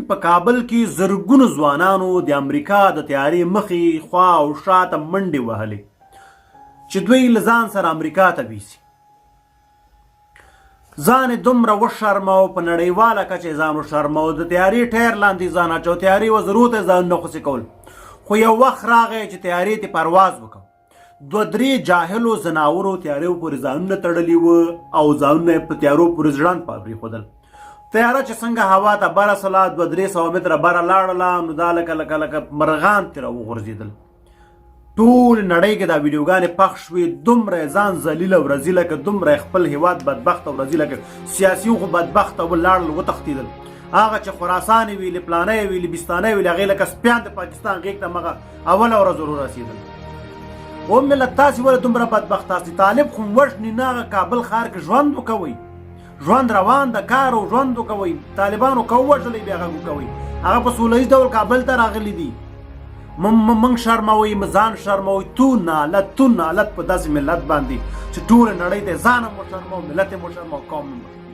په کابل کې زرګونو ځوانانو د امریکا د تیارې مخې خوا او شاته منډې وهلې چې دوی له ځان سره امریکا ته بیسي. ځان یې دومره وشرمو، په نړیواله کچه ځان وشرمو، د تیارې ټایر لاندې ځان اچو، تیارې وزرو ته ځانونه خوسې کول. خو یو وخت راغی چې تیارې ته پرواز وکړو. 2-3 جاهلو زناورو تیارو پورې ځانونه تړلي وه او ځانونه یې په تیارو پورې ژړند پرېښودل. تیاره چې څنګه هوا ته بره سوله، 200-300 متره بره لاړله، نو دا لکه مرغان ترې راوغورځېدل. ټول نړۍ کې دا ویډیوګانې پخ شوې، دومره یې ځان ذلیله او رذیله کړه، دومره یې خپل هېواد بدبخته او رذیله کړه. سیاسي خو بدبخته ولاړل، وتښتېدل. هغه چې خراسان یې ویلې، پلانه یې ویلې، بستانه یې ویلې، هغې لکه سپیان د پاکستان غېږ ته مغه اوله ورځ ورسېدل. او ملت تاسې ولې دومره بدبخت تاسې؟ طالب خو وژني نه، هغه کابل ښار کې ژوند وکوئ، ژوند روان ده، کار او ژوند وکوئ. طالبانو که ووژلئ بیا غږ وکوئ. هغه په سوله ییز ډول کابل ته راغلي دي. موږ شرموئ، ځان شرموئ. تو نالت په داسې ملت باندې چې ټوله نړۍ ته ځان هم وشرمو، ملت هم وشرمو، قوم هم وشرمو.